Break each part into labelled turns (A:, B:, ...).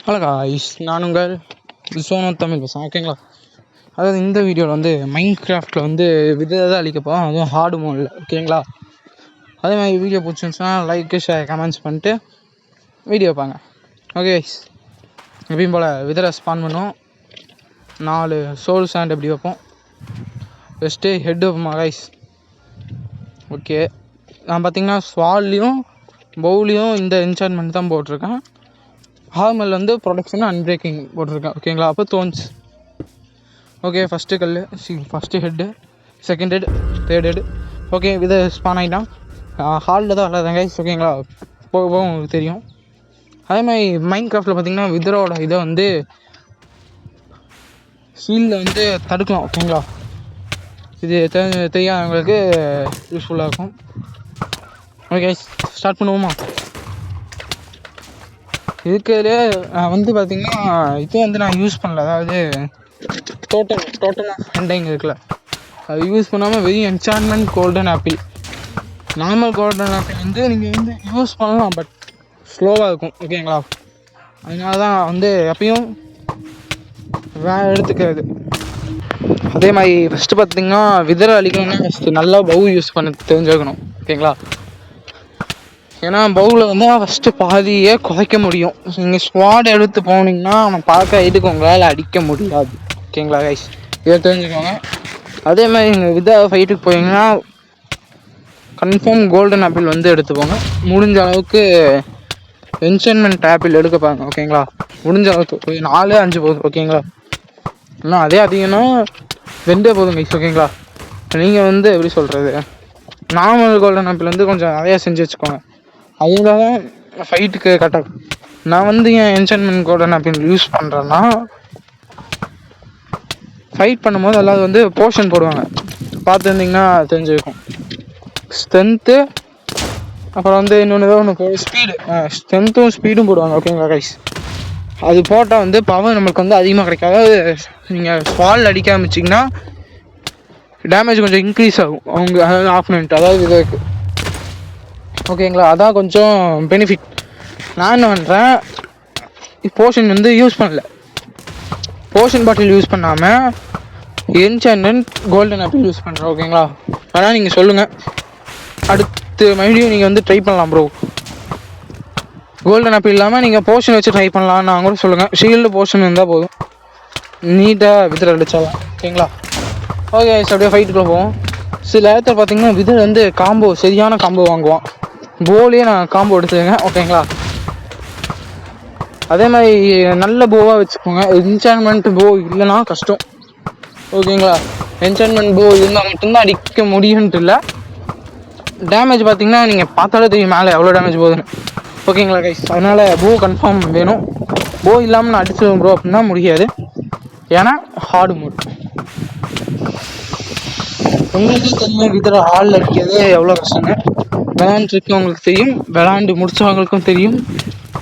A: Hello guys, நான் உங்கள் சோனோ தமிழ் பேசுகிறேன். ஓகேங்களா, அதாவது இந்த வீடியோவில் வந்து மைண்ட் கிராஃப்டில் வந்து விதை தான் அளிக்கப்போம், அதுவும் ஹார்டு மோடில். ஓகேங்களா, அதே மாதிரி வீடியோ பிடிச்சிருந்துச்சுன்னா லைக்கு ஷேர் கமெண்ட்ஸ் பண்ணிட்டு வீடியோ பாருங்க. ஓகே கைஸ், எப்பயும் போல் விதை ஸ்பான் பண்ணுவோம். 4 சோல் சாண்ட் எப்படி வைப்போம், ஃபஸ்ட்டு ஹெட் வைப்போமா கைஸ். ஓகே, நான் பார்த்தீங்கன்னா ஸ்வால்லையும் பவுலையும் இந்த என்சான்மெண்ட் தான் போட்டிருக்கேன். ஹார்மல் வந்து ப்ரொடக்ஷன் அன்பிரேக்கிங் போட்டிருக்கேன். ஓகேங்களா, அப்போ தோன்ஸ். ஓகே, ஃபஸ்ட்டு கல் first head, second head, third head. Okay, இதை ஸ்பான் ஆகிட்டான். ஹாலில் தான் விளாட்றேன் கைஸ். ஓகேங்களா, போக போக உங்களுக்கு தெரியும். அதே மாதிரி மைண்ட் கிராஃப்டில் பார்த்தீங்கன்னா விதரோட இதை வந்து ஷீல்டில் வந்து தடுக்கலாம். ஓகேங்களா, இது தெரியாதவங்களுக்கு யூஸ்ஃபுல்லாக இருக்கும். ஓகே, ஸ்டார்ட் பண்ணுவோமா? இருக்கிறதுலே வந்து பார்த்திங்கன்னா இது வந்து நான் யூஸ் பண்ணல. அதாவது டோட்டம் ஆஃப் ஹண்டிங் இருக்குல்ல, அது யூஸ் பண்ணாமல் வெறும் enchantment golden apple. Normal golden apple வந்து நீங்கள் வந்து யூஸ் பண்ணலாம், பட் ஸ்லோவாக இருக்கும். ஓகேங்களா, அதனால தான் வந்து எப்பயும் எடுத்துக்கிறது. அதே மாதிரி ஃபஸ்ட்டு பார்த்திங்கன்னா விதரை அழிக்கணும்னா ஃபஸ்ட்டு நல்லா பவு யூஸ் பண்ண தெரிஞ்சுக்கணும். ஓகேங்களா, ஏன்னா பவுலில் வந்து ஃபஸ்ட்டு பாதியே குறைக்க முடியும். நீங்கள் ஸ்குவாட் எடுத்து போனீங்கன்னா அவன் பார்க்க இதுக்கு உங்களால் அடிக்க முடியாது. ஓகேங்களா கைஸ், இதை தெரிஞ்சுக்கோங்க. அதே மாதிரி நீங்கள் வித ஃபைட்டுக்கு போனீங்கன்னா கன்ஃபார்ம் கோல்டன் ஆப்பிள் வந்து எடுத்துப்போங்க. முடிஞ்ச அளவுக்கு என்சான்மெண்ட் ஆப்பிள் எடுக்க பாருங்க. ஓகேங்களா, முடிஞ்ச அளவுக்கு 4-5 போதும். ஓகேங்களா, இன்னும் அதே அதிகம்னா 2 போதும் கைஸ். ஓகேங்களா, நீங்கள் வந்து எப்படி சொல்கிறது, நார்மல் கோல்டன் ஆப்பிள் வந்து கொஞ்சம் நிறையா செஞ்சு வச்சுக்கோங்க. அதுதான் ஃபைட்டுக்கு கரெக்டாக. நான் வந்து என் என்சான்மெண்ட் கோல்டன் ஆப்பிள் யூஸ் பண்ணுறேன்னா ஃபைட் பண்ணும்போது எல்லாரும் வந்து போர்ஷன் போடுவாங்க, பார்த்துருந்திங்கன்னா தெரிஞ்சுருக்கும். ஸ்ட்ரென்த்து, அப்புறம் வந்து இன்னொன்று ஏதோ ஒன்று ஸ்பீடு, ஸ்ட்ரென்த்தும் ஸ்பீடும் போடுவாங்க. ஓகேங்களா கைஸ், அது போட்டால் வந்து பவர் நம்மளுக்கு வந்து அதிகமாக கிடைக்கும். அதாவது நீங்கள் ஸ்வால் அடிக்க ஆரம்பிச்சிங்கன்னா டேமேஜ் கொஞ்சம் இன்க்ரீஸ் ஆகும் அவங்க, அதாவது ஆப்போனன்ட், அதாவது இதுக்கு. ஓகேங்களா, அதான் கொஞ்சம் பெனிஃபிட். நான் என்ன பண்ணுறேன், போர்ஷன் வந்து யூஸ் பண்ணல, போர்ஷன் பாட்டில் யூஸ் பண்ணாமல் என்சான்மெண்ட் கோல்டன் ஆப்பிள் யூஸ் பண்ணுறேன். ஓகேங்களா, ஆனால் நீங்கள் சொல்லுங்கள், அடுத்து மறுபடியும் நீங்கள் வந்து ட்ரை பண்ணலாம் ப்ரோ. கோல்டன் ஆப்பிள் இல்லாமல் நீங்கள் போர்ஷன் வச்சு ட்ரை பண்ணலாம் நான் கூட சொல்லுங்கள். ஷீல்டு போர்ஷன் இருந்தால் போதும், நீட்டாக விதரை அடிச்சிடலாம். ஓகேங்களா, ஓகே அப்படியே ஃபைட்டுக்குள்ளே போவோம். சில இடத்துல பார்த்தீங்கன்னா விதர் வந்து காம்போ, சரியான காம்போ வாங்குவான். போலேயே நான் காம்போ எடுத்துருக்கேன். ஓகேங்களா, அதே மாதிரி நல்ல போவாக வச்சுக்கோங்க. என்சான்மெண்ட் போ இல்லைன்னா கஷ்டம். ஓகேங்களா, என்சான்மெண்ட் போ இருந்தால் மட்டும்தான் அடிக்க முடியுன்ட்டு இல்லை. டேமேஜ் பார்த்தீங்கன்னா நீங்கள் பார்த்தாலே தெரியும் மேலே எவ்வளோ டேமேஜ் போகுதுன்னு. ஓகேங்களா கைஸ், அதனால் போ கன்ஃபார்ம் வேணும். போ இல்லாமல் நான் அடிச்சிடுவேன் ப்ரோ அப்படின்னா முடியாது, ஏன்னா ஹார்டு மோட். உங்களுக்கு தெரியும் விதரை ஹாலில் அடிக்கிறது எவ்வளோ கஷ்டங்க. விளையாண்டுருக்கு உங்களுக்கு தெரியும், விளையாண்டு முடிச்சவங்களுக்கும் தெரியும்.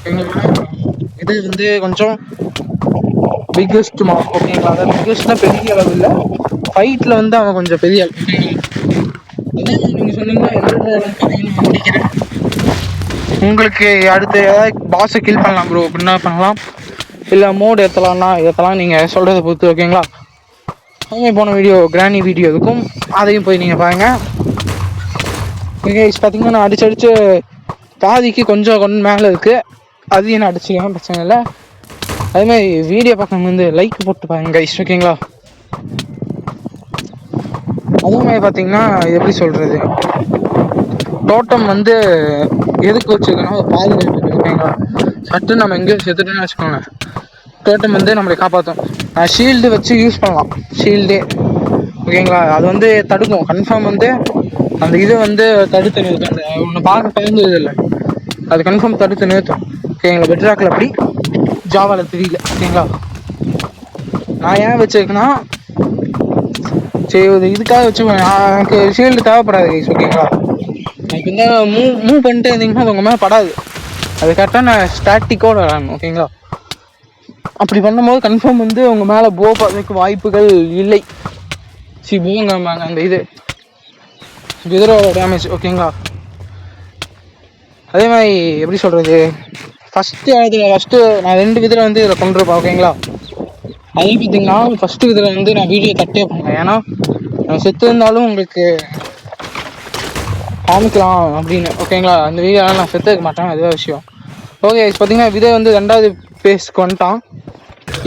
A: எங்களுக்கு இது வந்து கொஞ்சம் பிக்கெஸ்ட் மார்க். ஓகேங்களா, அதாவது பிக்கெஸ்ட்னால் பெரிய அளவு இல்லை, ஃபைட்டில் வந்து அவன் கொஞ்சம் பெரிய அளவு. அதே மாதிரி நீங்கள் சொன்னீங்கன்னா முடிக்கிறேன். உங்களுக்கு அடுத்து ஏதாவது பாஸை கில் பண்ணலாம் ப்ரோ அப்படின்னா பண்ணலாம், இல்லை மோடு ஏற்றலாம் நீங்கள் சொல்கிறத பொறுத்து. ஓகேங்களா, அதே போன வீடியோ கிராணி வீடியோ இருக்கும், அதையும் போய் நீங்கள் பாருங்கள். ஓகே, பார்த்தீங்கன்னா நான் அடிச்சு பாதிக்கு கொஞ்சம் மேலே இருக்குது, அதையும் நான் அடிச்சுக்கலாம், பிரச்சனை இல்லை. அதுமாதிரி வீடியோ பார்க்க வந்து லைக் போட்டு பாருங்க கைஸ். ஓகேங்களா, அதே மாதிரி பார்த்தீங்கன்னா எப்படி சொல்கிறது, டோட்டம் வந்து எதுக்கு வச்சுக்கணும், பாதுகாப்பு. ஓகேங்களா, சட்டு நம்ம எங்கேயும் செத்துட்டுன்னு வச்சுக்கோங்க, டோட்டம் வந்து நம்மளை காப்பாற்றும். ஷீல்டு வச்சு யூஸ் பண்ணலாம், ஷீல்டே. ஓகேங்களா, அது வந்து தடுக்கும் கன்ஃபார்ம், வந்து அந்த இதை வந்து தடுத்து நிறுத்தும். அந்த ஒன்று பார்க்க பயந்தது இல்லை, அது கன்ஃபார்ம் தடுத்து நிறுத்தும். ஓகேங்களா, பெட்ராக்கில் அப்படி, ஜாவாவில் தெரியல. ஓகேங்களா, நான் ஏன் வச்சுருக்கேன்னா சரி இதுக்காக வச்சு, எனக்கு ஷீல்டு தேவைப்படாது கைஸ். ஓகேங்களா, எனக்கு இந்த மூவ் பண்ணிட்டு இருந்தீங்கன்னா அது உங்கள் மேலே படாது, அது கரெக்டாக நான் ஸ்டாட்டிக்கோடு விளாடணும். ஓகேங்களா, அப்படி பண்ணும்போது கன்ஃபார்ம் வந்து உங்கள் மேலே போ பார்க்கறதுக்கு வாய்ப்புகள் இல்லை. போங்க அந்த இது விதரோட டேமேஜ். ஓகேங்களா, அதே மாதிரி எப்படி சொல்கிறது, ஃபஸ்ட்டு நான் 2 விதில் வந்து இதில் கொண்டிருப்பேன் ஓகேங்களா. அது பார்த்தீங்கன்னா ஃபஸ்ட்டு இதில் வந்து நான் வீடியோ தட்டே பண்ணேன். ஏன்னா நான் செத்து இருந்தாலும் உங்களுக்கு காமிக்கலாம் அப்படின்னு ஓகேங்களா. அந்த வீடியோவில் நான் செத்து இருக்க மாட்டேன், அதுவே விஷயம். ஓகே பார்த்தீங்கன்னா விதை வந்து 2வது பேஸ்க்கு வந்துட்டான்.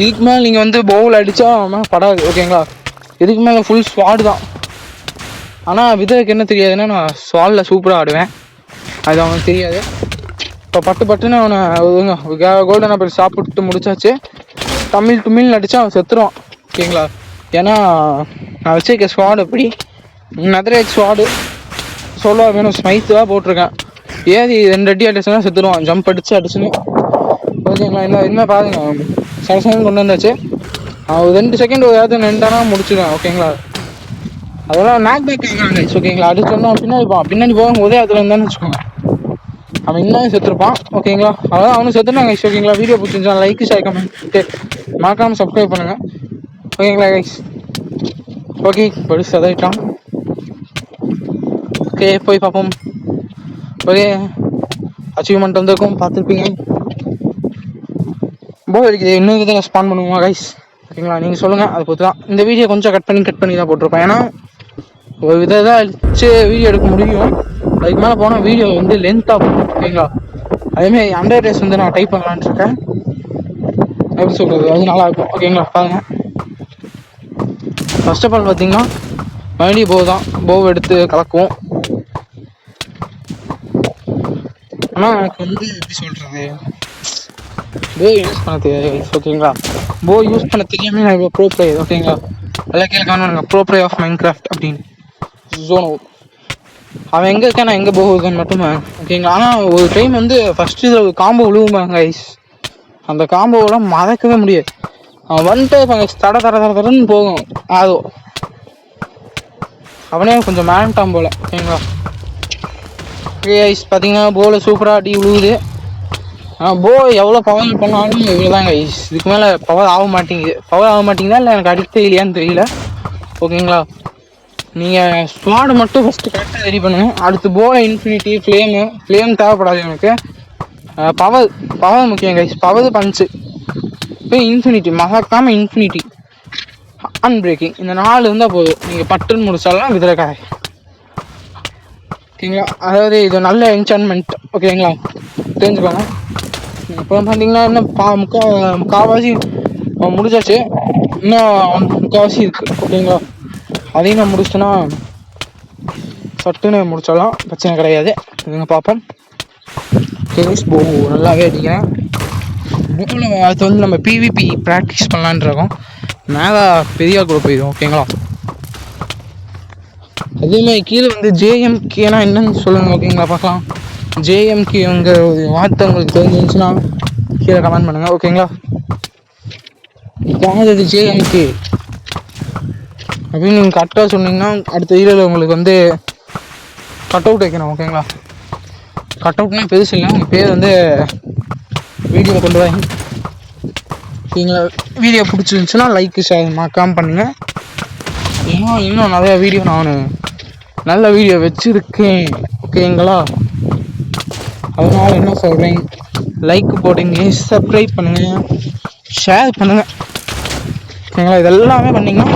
A: இதுக்கு மேலே நீங்கள் வந்து பவுல் அடித்தா அவன் படாது ஓகேங்களா. இதுக்கு மேலே ஃபுல் ஸ்வாடு தான். ஆனால் விதைக்கு என்ன தெரியாதுன்னா நான் ஸ்வாலில் சூப்பராக ஆடுவேன், அது அவனுக்கு தெரியாது. இப்போ பட்டுன்னு அவனை கோல்டன் ஆப்பிள் சாப்பிட்டு முடிச்சாச்சு. டுமில்னு அடித்தா அவன் செத்துருவான் ஓகேங்களா. ஏன்னா நான் வச்சிருக்க ஸ்வாடு அப்படி நெதர்லைட் ஸ்வாடு சொல்ல வேணும், ஸ்மைத்தாக போட்டிருக்கேன். ஏதி 2 அடி அடிச்சுன்னா செத்துருவான், ஜம்ப் அடிச்சுன்னு ஓகேங்களா. என்ன பாருங்க சரசம் கொண்டு வந்தாச்சு. அவன் 2 செகண்ட் ஏதாவது நின்றானா முடிச்சுடுவேன் ஓகேங்களா. அதெல்லாம் நாக் பேக் ஆகிறாங்க ஓகேங்களா. அடிச்சோன்னா பின்னாடி போகும்போதே அதில் இருந்தான்னு வச்சுக்கோங்க, அவன் இன்னும் செத்துருப்பான் ஓகேங்களா. அதான் அவனும் செத்துனாங்க ஓகேங்களா. வீடியோ பிடிச்சிருந்தா லைக் ஷேர் கமெண்ட் மறக்காமல் சப்ஸ்கிரைப் பண்ணுங்கள் ஓகேங்களா கைஸ். ஓகே படி சதாயிட்டான். ஓகே போய் பார்ப்போம். ஓகே அச்சீவ்மெண்ட் வந்திருக்கும், பார்த்துருப்பீங்க. போர் இருக்குது, இன்னும் இதில் ஸ்பான் பண்ணுவோமா கைஸ் ஓகேங்களா. நீங்கள் சொல்லுங்கள், அதை பொறுத்து தான். இந்த வீடியோ கொஞ்சம் கட் பண்ணி தான் போட்டிருப்பேன். ஏன்னா ஒரு விதை தான் வச்சு வீடியோ எடுக்க முடியும், அதுக்கு மேலே போனால் வீடியோ வந்து லென்த்தாக போகும் ஓகேங்களா. அதேமாதிரி அண்டர் ரேஸ் வந்து நான் டைப் பண்ணலான்னு இருக்கேன், எப்படி சொல்கிறது, அது நல்லா இருக்கும் ஓகேங்களா. பாருங்கள் ஃபர்ஸ்ட் ஆஃப் ஆல் பார்த்தீங்கன்னா மறுபடியும் போவ் எடுத்து கலக்குவோம். ஆனால் எனக்கு வந்து எப்படி சொல்கிறது, போ யூஸ் பண்ண தெரியாது ஓகேங்களா. போ யூஸ் பண்ண தெரியாமல் நான் ப்ரோ பிளேயர் ஓகேங்களா. எல்லாம் கீழே காணுங்க ப்ரோ பிளே ஆஃப் மைன்கிராஃப்ட் அப்படின்னு ஜோனோ. அவன் எங்கே இருக்கா, நான் எங்கே போகுதுன்னு மட்டும் ஓகேங்களா. ஆனால் ஒரு டைம் வந்து ஃபஸ்ட்டு இதில் ஒரு காம்போ விழுவுமாங்க ஐஸ், அந்த காம்போவெல்லாம் மறக்கவே முடியாது. அவன் வந்துட்டு தடன்னு போகும், அதோ அவனே கொஞ்சம் மேன்ட்டான் போல் ஓகேங்களா. ஓகே ஐஸ் பார்த்தீங்கன்னா போவில் சூப்பராக அடி விழுவுது. ஆனால் போ எவ்வளோ பவர் பண்ணாலும் இவ்வளோதாங்க ஐஸ், இதுக்கு மேலே பவர் ஆக மாட்டேங்குதா இல்லை எனக்கு அடிக்க இல்லையான்னு தெரியல ஓகேங்களா. நீங்கள் ஸ்வாடை மட்டும் ஃபஸ்ட்டு கரெக்டாக ரெடி பண்ணுங்கள். அடுத்து போவில் இன்ஃபினிட்டி ஃப்ளேம் தேவைப்படாது எனக்கு. பவர் முக்கியம் கைஸ், பவர் பஞ்சு இப்போ இன்ஃபினிட்டி மறக்காமல் இன்ஃபினிட்டி அன்பிரேக்கிங் இந்த 4 இருந்தால் போதும், நீங்கள் பட்டுன்னு முடிச்சாலாம் விதிரக்காய் ஓகேங்களா. அதாவது இது நல்ல என்சான்மெண்ட் ஓகேங்களா, தெரிஞ்சுக்கோங்க. இப்போ பார்த்தீங்கன்னா இன்னும் முக்கால்வாசி முடிச்சாச்சு, இன்னும் முக்கால்வாசி இருக்குது ஓகேங்களா. அதையும் நான் முடிச்சிட்டேன்னா சட்டுன்னு முடிச்சாலாம் பிரச்சனை கிடையாது. இதுங்க பார்ப்போம். டென்னிஸ் போ நல்லாவே அடிக்கிறேன். போவில் அது வந்து நம்ம பிவிபி ப்ராக்டிஸ் பண்ணலான் இருக்கோம், மேலே பெரிய கூட போயிடும் ஓகேங்களா. அதேமாதிரி கீழே வந்து ஜேஎம்கேனா என்னன்னு சொல்லுங்கள் ஓகேங்களா. பார்க்கலாம், ஜேஎம்கேங்கிற ஒரு வார்த்தை உங்களுக்கு தெரிஞ்சிருந்துச்சுன்னா கீழே கமெண்ட் பண்ணுங்கள் ஓகேங்களா. அது ஜேஎம்கே அப்படின்னு நீங்கள் கரெக்டாக சொன்னீங்கன்னா அடுத்த வீடியோவில் உங்களுக்கு வந்து கட் அவுட் வைக்கணும் ஓகேங்களா. கட் அவுட்னா பெருசு இல்லை, உங்கள் பேர் வந்து வீடியோவில் கொண்டு வாங்க ஓகேங்களா. வீடியோ பிடிச்சிருந்துச்சுன்னா லைக் ஷேர் மறக்காமல் பண்ணுங்கள். இன்னும் நிறையா வீடியோ நான் நல்ல வீடியோ வச்சுருக்கேன் ஓகேங்களா. அதனால் என்ன சொல்கிறேன், லைக் போடுங்க, சப்ஸ்கிரைப் பண்ணுங்கள், ஷேர் பண்ணுங்கள் ஓகேங்களா. இதெல்லாமே பண்ணிங்கன்னா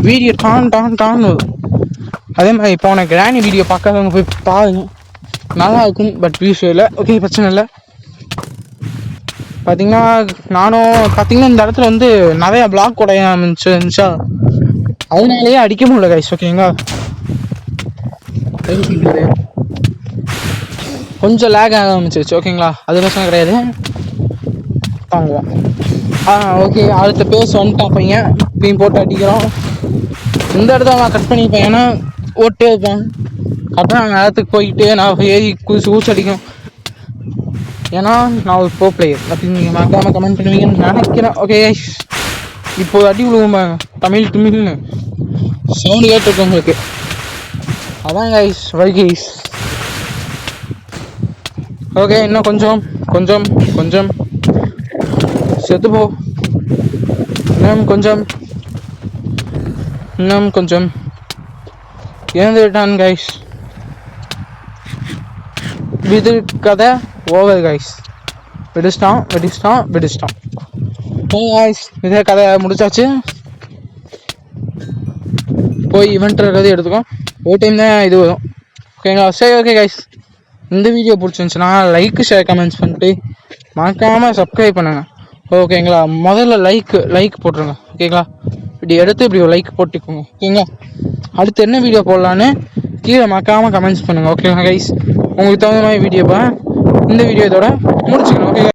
A: வீடியோ டான் வரும். அதே மாதிரி இப்போ உனக்கு கிராணி வீடியோ பார்க்காதவங்க போய் பாருங்க, நல்லா இருக்கும். பட் வியூஸ் இல்லை ஓகே, பிரச்சனை இல்லை. பார்த்தீங்கன்னா நானும் பார்த்தீங்கன்னா இந்த இடத்துல வந்து நிறையா பிளாக் உடைய இருந்துச்சா, அதனாலேயே அடிக்க முடியல கைஸ் ஓகேங்களா. கொஞ்சம் லேக் ஆக ஆரம்பிச்சிருச்சு ஓகேங்களா, அது பிரச்சனை கிடையாது, தாங்குவோம். ஓகே அடுத்த பேஸ் வந்துட்டான் பையன், இப்பயும் போட்டு அடிக்கிறோம். இந்த இடத்த நான் கட் பண்ணிப்பேன், ஏன்னா ஓட்டே இருப்பேன் கரெக்டாக நான் நேரத்துக்கு போயிட்டு நான் ஏறி ஊசி அடிக்கும். ஏன்னா நான் ஒரு ப்ரோ பிளேயர் அப்படின்னு நீங்கள் மறக்காமல் கமெண்ட் பண்ணுவீங்கன்னு நினைக்கிறேன் ஓகே. இப்போ அடி விழுவுமா தமிழ்னு சவுண்டு கேட்டுருக்கு உங்களுக்கு, அதான் கைஸ் கைஸ். ஓகே இன்னும் கொஞ்சம் செத்துப்போ, இன்னும் கொஞ்சம் இறந்து விட்டான் கைஸ். இது கதை ஓவர் கைஸ். வெடிச்சிட்டான். இதே கதை முடிச்சாச்சு. போய் இவெண்ட் இருக்கிறது எடுத்துக்கோ. ஒரு டைம் தான் இது வரும். ஓகேங்களா? சரி, ஓகே கைஸ், இந்த வீடியோ பிடிச்சிருந்துச்சுன்னா லைக், ஷேர், கமெண்ட்ஸ் பண்ணிட்டு மறக்காமல் சப்ஸ்கிரைப் பண்ணுங்கள். ஓகேங்களா? முதல்ல லைக் போட்டுருங்க. ஓகேங்களா? இப்படி எடுத்து இப்படி ஒரு லைக் போட்டுக்கோங்க. ஓகேங்களா? அடுத்து என்ன வீடியோ போடலான்னு கீழே மறக்காமல் கமெண்ட்ஸ் பண்ணுங்கள். ஓகேங்களா கைஸ்? உங்களுக்கு தகுந்த மாதிரி வீடியோ இந்த வீடியோ இதோட முடிச்சுக்கணும். ஓகே.